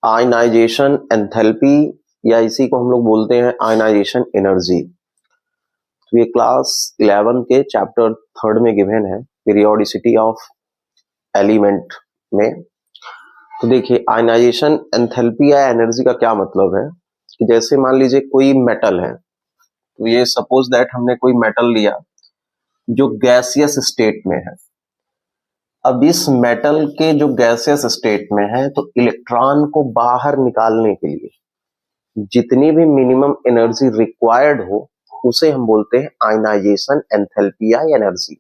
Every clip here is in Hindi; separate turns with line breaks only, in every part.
आयनाइजेशन एंथैल्पी या इसी को हम लोग बोलते हैं आयनाइजेशन एनर्जी। तो ये क्लास 11 के चैप्टर 3 में गिवन है पीरियोडिसिटी ऑफ एलिमेंट में। तो देखिए आयनाइजेशन एंथैल्पी या एनर्जी का क्या मतलब है कि जैसे मान लीजिए कोई मेटल है, तो ये सपोज दैट हमने कोई मेटल लिया जो गैसियस स्टेट में है। अब इस मेटल के जो गैसियस स्टेट में है तो इलेक्ट्रॉन को बाहर निकालने के लिए जितनी भी मिनिमम एनर्जी रिक्वायर्ड हो उसे हम बोलते हैं आयनाइजेशन एंथैल्पी या एनर्जी।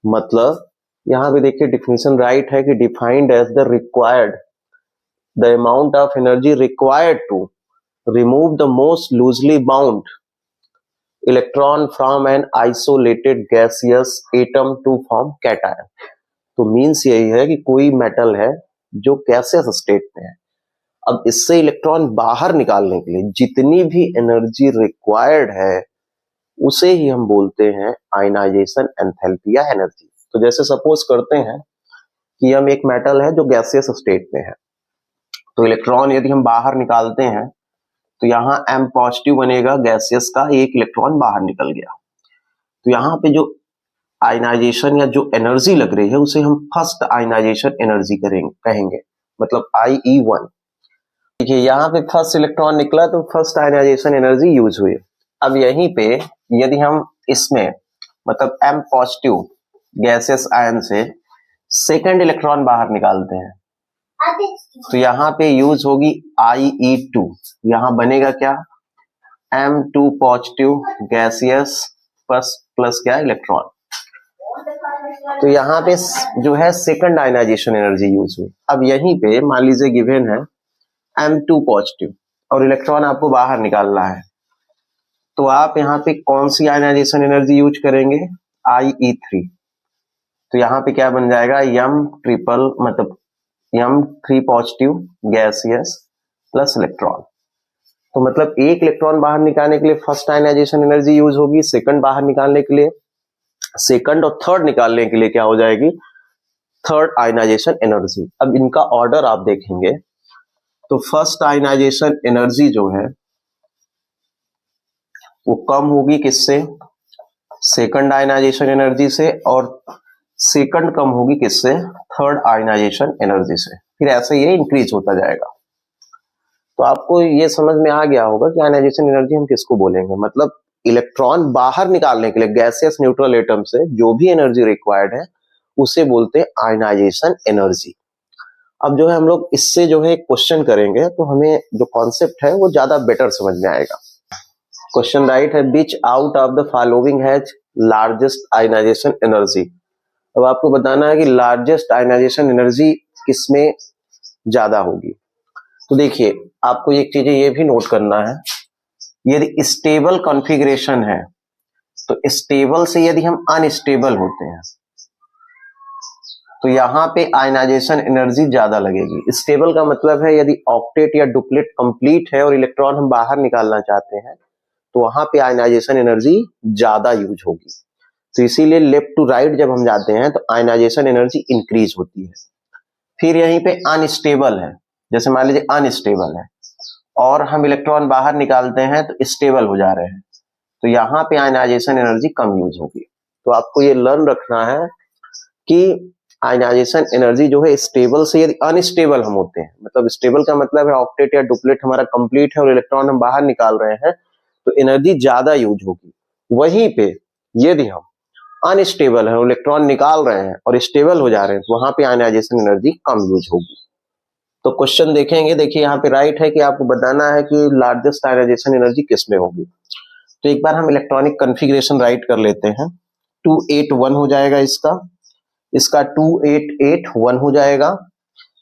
मतलब यहां पे देखिए डिफिनेशन राइट है कि defined as the required the amount of energy required to remove the most loosely bound electron from an isolated gaseous atom to form cation. तो मीन्स यही है कि कोई मेटल है जो गैसियस स्टेट में है, अब इससे इलेक्ट्रॉन बाहर निकालने के लिए जितनी भी एनर्जी रिक्वायर्ड है उसे ही हम बोलते हैं आयनाइजेशन एंथैल्पी या एनर्जी। तो जैसे सपोज करते हैं कि हम एक मेटल है जो गैसियस स्टेट में है, तो इलेक्ट्रॉन यदि हम बाहर निकालते हैं तो यहाँ M पॉजिटिव बनेगा गैसियस का, एक इलेक्ट्रॉन बाहर निकल गया। तो यहाँ पे जो आयनाइजेशन या जो एनर्जी लग रही है उसे हम फर्स्ट आयनाइजेशन एनर्जी कहेंगे, मतलब IE1। देखिए यहाँ पे फर्स्ट इलेक्ट्रॉन निकला तो फर्स्ट आयनाइजेशन एनर्जी यूज हुई। अब यहीं पे यदि हम इसमें मतलब M पॉजिटिव गैसियस आयन से सेकंड इलेक्ट्रॉन बाहर निकालते हैं तो यहाँ पे यूज होगी IE2। यहाँ बनेगा क्या, M2 पॉजिटिव गैसियस प्लस क्या इलेक्ट्रॉन। तो यहाँ पे जो है सेकंड आयनाइजेशन एनर्जी यूज हुई। अब यहीं पे मान लीजिए गिवन है M2 पॉजिटिव और इलेक्ट्रॉन आपको बाहर निकालना है, तो आप यहाँ पे कौन सी आयनाइजेशन एनर्जी यूज करेंगे, IE3। तो यहाँ पे क्या बन जाएगा, M3 positive gaseous plus electron. तो मतलब एक इलेक्ट्रॉन बाहर निकालने के लिए फर्स्ट आयनाइजेशन एनर्जी यूज होगी, सेकंड बाहर निकालने के लिए, सेकंड और थर्ड निकालने के लिए क्या हो जाएगी, थर्ड आयनाइजेशन एनर्जी। अब इनका ऑर्डर आप देखेंगे तो फर्स्ट आयनाइजेशन एनर्जी जो है वो कम होगी किससे, सेकंड आयनाइजेशन एनर्जी से, और सेकंड कम होगी किससे, थर्ड आयनाइजेशन एनर्जी से। फिर ऐसे ये इंक्रीज होता जाएगा। तो आपको ये समझ में आ गया होगा कि आयनाइजेशन एनर्जी हम किसको बोलेंगे, मतलब इलेक्ट्रॉन बाहर निकालने के लिए गैसियस न्यूट्रल एटम से जो भी एनर्जी रिक्वायर्ड है उसे बोलते हैं आयनाइजेशन एनर्जी। अब जो है हम लोग इससे जो है क्वेश्चन करेंगे तो हमें जो कॉन्सेप्ट है वो ज्यादा बेटर समझ में आएगा। क्वेश्चन राइट है, which out of the following has largest ionization energy. अब आपको बताना है कि लार्जेस्ट आयनाइजेशन एनर्जी किसमें ज्यादा होगी। तो देखिए आपको एक चीज ये भी नोट करना है, यदि स्टेबल कॉन्फ़िगरेशन है तो स्टेबल से यदि हम अनस्टेबल होते हैं तो यहाँ पे आयनाइजेशन एनर्जी ज्यादा लगेगी। स्टेबल का मतलब है यदि ऑक्टेट या डुप्लेट कंप्लीट है और इलेक्ट्रॉन हम बाहर निकालना चाहते हैं तो वहां पे आयनाइजेशन एनर्जी ज्यादा यूज होगी। तो इसीलिए लेफ्ट टू राइट जब हम जाते हैं तो आयनाइजेशन एनर्जी इंक्रीज होती है। फिर यहीं पे अनस्टेबल है, जैसे मान लीजिए अनस्टेबल है और हम इलेक्ट्रॉन बाहर निकालते हैं तो स्टेबल हो जा रहे हैं, तो यहाँ पे आयनाइजेशन एनर्जी कम यूज होगी। तो आपको ये लर्न रखना है कि आयनाइजेशन एनर्जी जो है स्टेबल से यदि अनस्टेबल हम होते हैं, मतलब स्टेबल का मतलब है ऑक्टेट या डुप्लेट हमारा कंप्लीट है और इलेक्ट्रॉन हम बाहर निकाल रहे हैं तो एनर्जी ज्यादा यूज होगी। वहीं पे यदि हम अनस्टेबल है, इलेक्ट्रॉन निकाल रहे हैं और स्टेबल हो जा रहे हैं तो वहां पे आयनाइजेशन एनर्जी कम यूज होगी। तो क्वेश्चन देखेंगे, देखिए यहाँ पे राइट है कि आपको बताना है कि लार्जेस्ट आयनाइजेशन एनर्जी किसमें होगी। तो एक बार हम इलेक्ट्रॉनिक कॉन्फ़िगरेशन राइट कर लेते हैं। 281 हो जाएगा इसका 2881 हो जाएगा,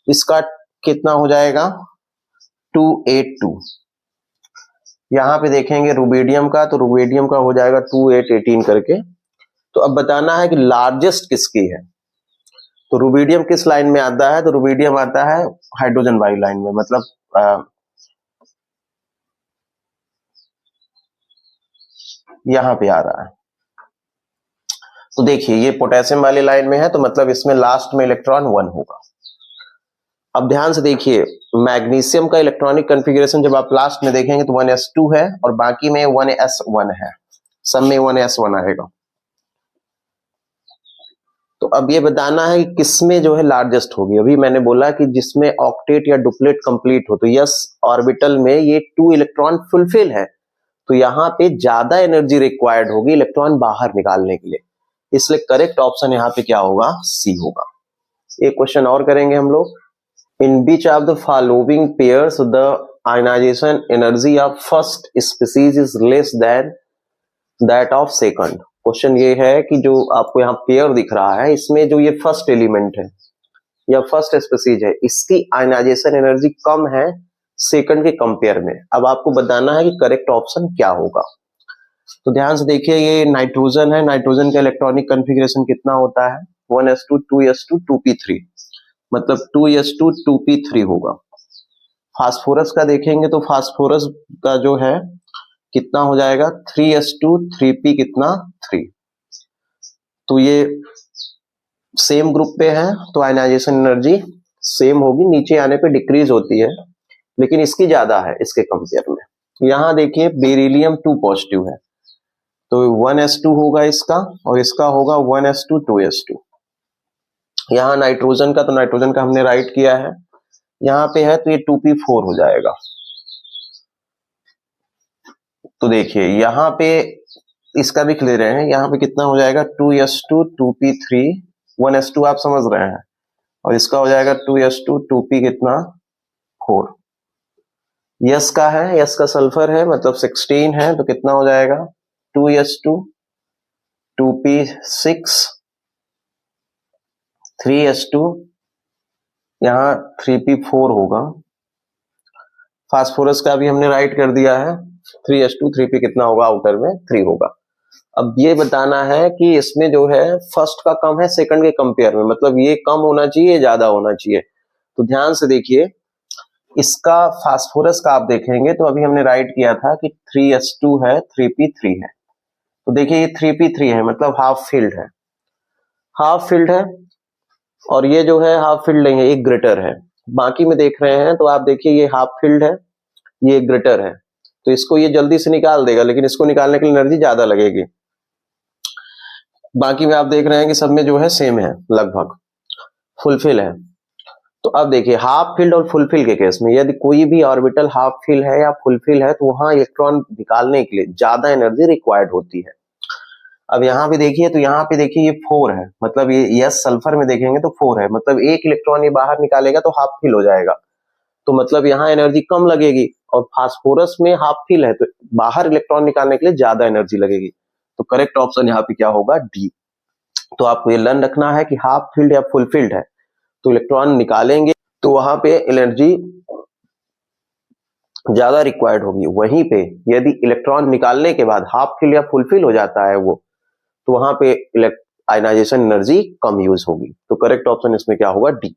इसका कितना हो जाएगा 282। यहाँ पे देखेंगे रुबिडियम का, तो रुबिडियम का हो जाएगा 2818 करके। तो अब बताना है कि लार्जेस्ट किसकी है। तो रुबिडियम किस लाइन में आता है, तो रुबिडियम आता है हाइड्रोजन वायु लाइन में, मतलब यहां पे आ रहा है। तो देखिए ये पोटेशियम वाली लाइन में है तो मतलब इसमें लास्ट में इलेक्ट्रॉन 1 होगा। अब ध्यान से देखिए, मैग्नीशियम का इलेक्ट्रॉनिक कॉन्फ़िगरेशन जब आप लास्ट में देखेंगे तो 1s2 है और बाकी में 1s1 है, सब में 1s1 आएगा। तो अब ये बताना है कि किसमें जो है लार्जेस्ट होगी। अभी मैंने बोला कि जिसमें ऑक्टेट या डुप्लेट कंप्लीट हो, तो यस ऑर्बिटल में ये 2 इलेक्ट्रॉन फुलफिल है, तो यहाँ पे ज्यादा एनर्जी रिक्वायर्ड होगी इलेक्ट्रॉन बाहर निकालने के लिए, इसलिए करेक्ट ऑप्शन यहाँ पे क्या होगा, सी होगा। एक क्वेश्चन और करेंगे हम लोग। In which of the following pairs the ionization energy of first species is less than that of second. Question ये है कि जो आपको यहाँ पेयर दिख रहा है, इसमें जो ये फर्स्ट एलिमेंट है या फर्स्ट स्पीसीज है, इसकी आयनाइजेशन एनर्जी कम है सेकंड के कंपेयर में। अब आपको बताना है कि करेक्ट ऑप्शन क्या होगा। तो ध्यान से देखिए, ये नाइट्रोजन है, नाइट्रोजन का इलेक्ट्रॉनिक कॉन्फ़िगरेशन कितना होता है, 1s2 2s2 2p3, मतलब 2s2 2p3 होगा। फास्फोरस का देखेंगे तो फास्फोरस का जो है कितना हो जाएगा, 3s2 3p कितना 3। तो ये सेम ग्रुप पे है तो आयनाइजेशन एनर्जी सेम होगी, नीचे आने पे डिक्रीज होती है, लेकिन इसकी ज्यादा है इसके कंपेयर में। यहाँ देखिए बेरिलियम 2 पॉजिटिव है, तो 1s2 होगा इसका और इसका होगा 1s2 2s2। यहाँ नाइट्रोजन का, तो नाइट्रोजन का हमने राइट किया है, यहाँ पे है तो ये 2p4 हो जाएगा। तो देखिए यहाँ पे इसका भी ले रहे हैं, यहाँ पे कितना हो जाएगा 2s2 2p3, 1s2 आप समझ रहे हैं, और इसका हो जाएगा 2s2 2p कितना 4। यस का है, यस का सल्फर है मतलब 16 है, तो कितना हो जाएगा 2s2 2p6 3s2, यहाँ 3p4 होगा। फास्फोरस का भी हमने राइट कर दिया है, 3s2 3p कितना होगा, आउटर में 3 होगा। अब ये बताना है कि इसमें जो है फर्स्ट का कम है सेकंड के कंपेयर में, मतलब ये कम होना चाहिए ज्यादा होना चाहिए। तो ध्यान से देखिए, इसका फास्फोरस का आप देखेंगे तो अभी हमने राइट किया था कि 3s2 है 3p3 है, तो देखिए ये 3p3 है मतलब हाफ फील्ड है, हाफ फील्ड है, और ये जो है हाफ फील्ड नहीं है, एक ग्रेटर है। बाकी में देख रहे हैं तो आप देखिए ये हाफ फील्ड है, ये ग्रेटर है, तो इसको ये जल्दी से निकाल देगा, लेकिन इसको निकालने के लिए एनर्जी ज्यादा लगेगी। बाकी में आप देख रहे हैं कि सब में जो है सेम है, लगभग फुलफिल है। तो अब देखिए हाफ फील्ड और फुलफिल के केस में यदि कोई भी ऑर्बिटल हाफ फील्ड है या फुलफिल है, तो वहां इलेक्ट्रॉन निकालने के लिए ज्यादा एनर्जी रिक्वायर्ड होती है। अब यहाँ पे देखिए, तो यहाँ पे देखिए ये 4 है, मतलब ये यस सल्फर में देखेंगे तो 4 है, मतलब एक इलेक्ट्रॉन ये बाहर निकालेगा तो हाफ फील हो जाएगा, तो मतलब यहाँ एनर्जी कम लगेगी। और फास्फोरस में हाफ फील है तो बाहर इलेक्ट्रॉन निकालने के लिए ज्यादा एनर्जी लगेगी। तो करेक्ट ऑप्शन यहाँ पे क्या होगा, डी। तो आपको ये लर्न रखना है कि हाफ फील्ड या फुल फील्ड है तो इलेक्ट्रॉन निकालेंगे तो वहां पे एनर्जी ज्यादा रिक्वायर्ड होगी, वहीं पे यदि इलेक्ट्रॉन निकालने के बाद हाफ फील या फुल फील हो जाता है वो, तो वहां पे आयनाइजेशन एनर्जी कम यूज होगी। तो करेक्ट ऑप्शन इसमें क्या होगा, डी।